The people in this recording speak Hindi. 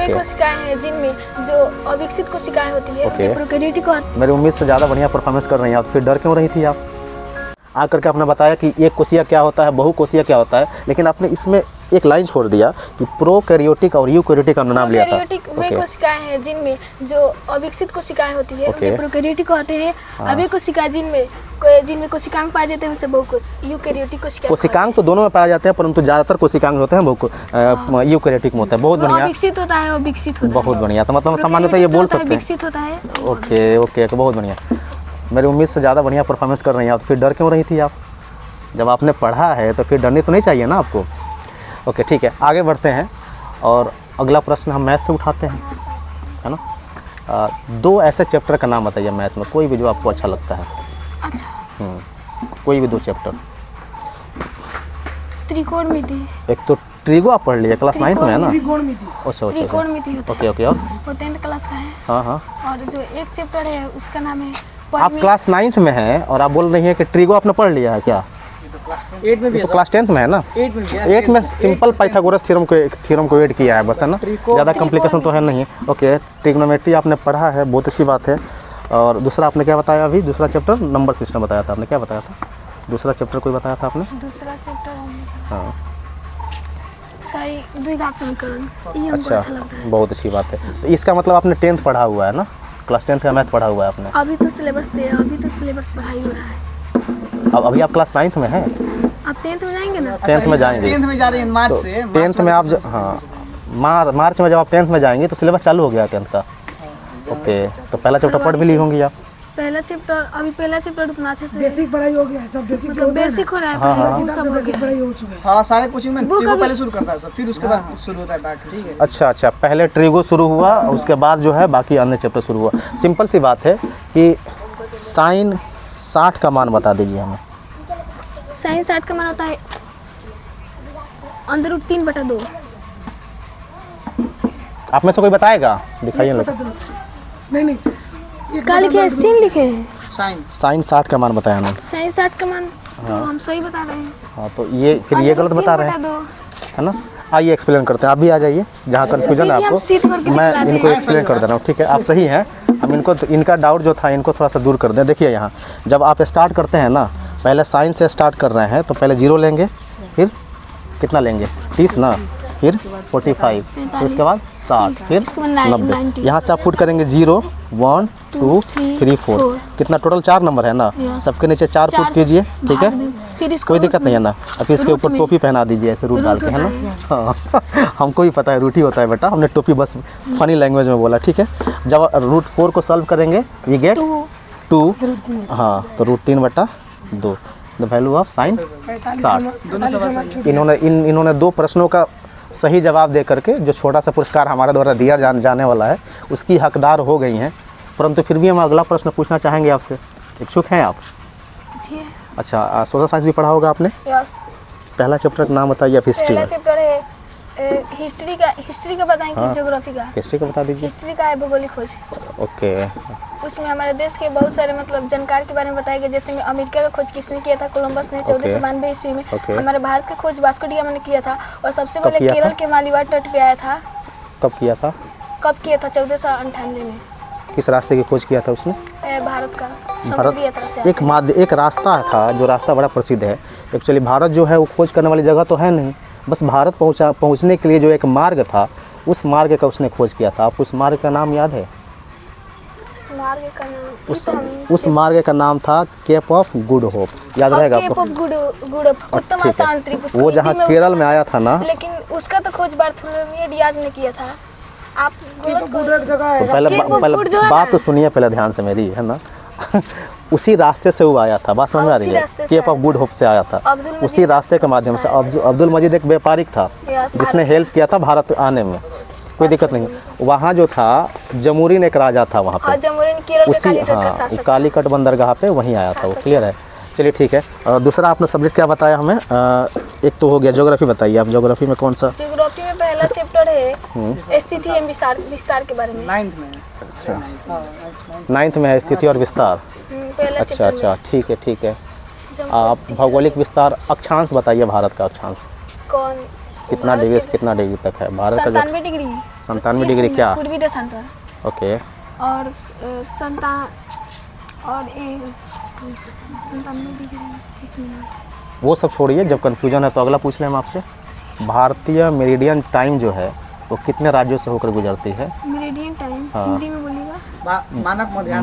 वे कोशिकाएं हैं जिनमें जो अविकसित कोशिकाएं होती है Okay. प्रोकैरियोटिक को मेरी उम्मीद से ज़्यादा बढ़िया परफॉर्मेंस कर रही हैं आप, फिर डर क्यों रही थी आप? आकर के आपने बताया कि एक कोशिका क्या होता है, बहुकोशिका क्या होता है, लेकिन आपने इसमें एक लाइन छोड़ दिया कि प्रोकैरियोटिक और यूकैरियोटिक का नाम लिया था। प्रोकैरियोटिक वे कोशिकाएं हैं जिनमें जो अविकसित कोशिकाएं होती है Okay. प्रोकैरियोटिक होते हैं। अवे कोशिका जिनमें कोशिकांग पाए जाते हैं उनसे यूकैरियोटिक कोशिकाएं। कोशिकांग तो दोनों में पाए जाते हैं, परंतु ज़्यादातर कोशिकांग होते हैं यूकैरियोटिक में होता है। बहुत बढ़िया, विकसित होता है, वो विकसित होता है। बहुत बढ़िया। तो मतलब सामान्यतः ये बोल सकते हैं विकसित होता है। ओके ओके, बहुत बढ़िया। मेरी उम्मीद से ज़्यादा बढ़िया परफॉर्मेंस कर रही हैं आप, फिर डर क्यों रही थी आप? जब आपने पढ़ा है तो फिर डरनी तो नहीं चाहिए ना आपको। ओके ठीक है, आगे बढ़ते हैं और अगला प्रश्न हम मैथ से उठाते हैं, है ना। दो ऐसे चैप्टर का नाम बताइए मैथ में, कोई भी जो आपको अच्छा लगता है। अच्छा, कोई भी दो चैप्टर। त्रिकोणमिति। एक तो ट्रिगो आप पढ़ लिए, क्लास 9 में है ना। अच्छा त्रिकोणमिति होता है, ओके ओके, और वो 10th क्लास का है। हाँ हाँ, और जो एक चैप्टर है उसका नाम है आप क्लास 9 में हैं और आप बोल रही हैं कि ट्रिगो आपने पढ़ लिया है क्या? 8 में भी तो क्लास 10th में है ना। 8 में भी 8 में सिंपल पाइथागोरस थ्योरम को ऐड किया है बस, है ना, ज़्यादा कॉम्प्लिकेशन तो है नहीं। ओके, ट्रिग्नोमेट्री आपने पढ़ा है, बहुत अच्छी बात है। और दूसरा आपने क्या बताया अभी? दूसरा चैप्टर नंबर सिस्टम बताया था आपने, क्या बताया था? दूसरा चैप्टर कोई बताया था आपने? दूसरा चैप्टर हाँ सही द्विघात समीकरण, ये हमको अच्छा लगता है। बहुत अच्छी बात है। तो इसका मतलब आपने 10th पढ़ा हुआ है ना, क्लास 10th का मैथ पढ़ा हुआ है आपने। अभी तो सिलेबस पढ़ाई हो रहा है। अब अभी आप क्लास 9 में हैं, आप 10th में जाएंगे ना? 10th में जाएंगे। 10th में जा रहे हैं मार्च तो से। 10th में आप हाँ मार्च में जब आप 10th में जाएंगे तो सिलेबस चालू हो गया 10th का। ओके, तो पहला चैप्टर पढ़ भी ली होंगी आप। पहला चैप्टर उतना अच्छे से बेसिक पढ़ाई हो गया है, सब बेसिक मतलब बेसिक हो रहा है, पढ़ाई वो सब हो गया। पढ़ाई हो चुका है। हाँ, सारे कोचिंग में वो ट्रिगो कभी- पहले शुरू करता है सब, फिर उसके बाद शुरू होता है बैक, ठीक है। अच्छा, पहले ट्रिगो शुरू हुआ, उसके बाद जो है बाकी अन्य चैप्टर शुरू हुआ। सिंपल सी बात है कि साइन 60 का मान बता दीजिए हमें। साइन 60 का मान होता है अंदर रूट 3/2। आप में से कोई बताएगा? दिखाइए लोग। नहीं क्या लिखे हैं? sin लिखे हैं। साइन 60 का मान बताया ना। साइन 60 का मान तो हम सही बता रहे हैं। हाँ, तो ये फिर ये गलत बता रहे हैं, 3/2। है ना। आइए एक्सप्लेन करते हैं, आप भी आ जाइए, जहाँ कन्फ्यूजन है हम आपको सीट करके मैं दिखलाते इनको हैं। एक्सप्लेन कर दे रहा हूँ, ठीक है। आप सही हैं, हम इनका डाउट जो था इनको थोड़ा सा दूर कर दें। देखिए यहाँ जब आप स्टार्ट करते हैं ना, पहले साइन से स्टार्ट कर रहे हैं तो पहले 0 लेंगे, फिर कितना लेंगे? 30 ना, फिर 45, फिर उसके बाद 60, फिर इसके बाद 90। 90। यहाँ से आप पुट करेंगे 0 1 2 3 4, कितना टोटल 4 नंबर है ना। Yes। सबके नीचे 4 पुट कीजिए, ठीक है, फिर इसको कोई दिक्कत नहीं है ना। अब इसके रूट ऊपर में। टोपी पहना दीजिए ऐसे रूट डाल के, है ना। हाँ हमको भी पता है रूट ही होता है बेटा, हमने टोपी बस फनी लैंग्वेज में बोला, ठीक है। जब रूट 4 को सॉल्व करेंगे वी गेट 2, हाँ, तो root 3/2, the value of sine 60। इन्होंने 2 प्रश्नों का सही जवाब दे करके जो छोटा सा पुरस्कार हमारे द्वारा दिया जाने वाला है उसकी हकदार हो गई हैं। परंतु फिर भी हम अगला प्रश्न पूछना चाहेंगे आपसे, इच्छुक हैं आप? जी। अच्छा, सोशल साइंस भी पढ़ा होगा आपने। यस। पहला चैप्टर का नाम बताइए, हिस्ट्री पहला में। चैप्टर है हिस्ट्री का बताएं कि ज्योग्राफी का? हिस्ट्री का बता दीजिए। हिस्ट्री का है भूगोलिक खोज। ओके, उसमें हमारे देश के बहुत सारे मतलब जानकार के बारे में बताया गया। जैसे में अमेरिका का खोज किसने किया था? कोलंबस ने 1492 ईस्वी में। हमारे भारत का खोज वास्को डी गामा ने किया था और सबसे पहले किया केरल था? के मालीवाड़ तट पे आया था। कब किया था? कब किया था? 1498 में। किस रास्ते की खोज किया था उसने? भारत का समुद्री यात्रा से आया एक रास्ता था, जो रास्ता बड़ा प्रसिद्ध है। एक्चुअली भारत जो है वो खोज करने वाली जगह तो है नहीं, बस भारत पहुंचने के लिए जो एक मार्ग था, उस मार्ग का उसने खोज किया था। आपको उस मार्ग का नाम याद है? उस मार्ग का नाम उस मार्ग का नाम था केप ऑफ गुड होप, याद रहेगा केप आपको? ऑफ गुड उत्तम ठीक है। आसान त्रिपुष्कर, वो जहाँ हिंदी में केरल उत्तम में आया था ना, लेकिन उसका तो खोज बार्थोलोमेव डियाज ने किया था। आप गलत गुड एक जगह है। तो पहले बात तो सुनिए पहले ध्यान से मेरी, है ना। उसी रास्ते से वो आया था, बात समझ में आ रही है? केप ऑफ गुड होप से आया था, उसी रास्ते के माध्यम से। अब्दुल मजीद एक व्यापारिक था जिसने हेल्प किया था भारत आने में, कोई दिक्कत नहीं। वहाँ जो था जमुरीन एक राजा था वहाँ पे, जमुरीन केरल के उसी कालीकट का हाँ शासक था। कालीकट बंदरगाह पे वहीं आया था वो, क्लियर है। चलिए ठीक है। दूसरा आपने सब्जेक्ट क्या बताया हमें? एक तो हो गया ज्योग्राफी, बताइए आप ज्योग्राफी में कौन सा? ज्योग्राफी में पहला चैप्टर है स्थिति एवं विस्तार के बारे में। 9th में। अच्छा, 9th में है स्थिति और विस्तार। पहला अच्छा चैप्टर अच्छा, ठीक है ठीक है। जब आप भौगोलिक विस्तार, अक्षांश बताइए भारत का अक्षांश कौन कितना डिग्री से कितना डिग्री तक है भारत का? 97 डिग्री। 97 डिग्री क्या? पूर्वी देशांतर। ओके और 97 डिग्री 25 मिनट। वो सब छोड़िए, जब कंफ्यूजन है तो अगला पूछ लें हम आपसे। भारतीय मेरिडियन टाइम जो है वो कितने राज्यों से होकर गुजरती है? मेरिडियन टाइम हाँ। हिंदी में बोलिएगा। मानक मध्याह्न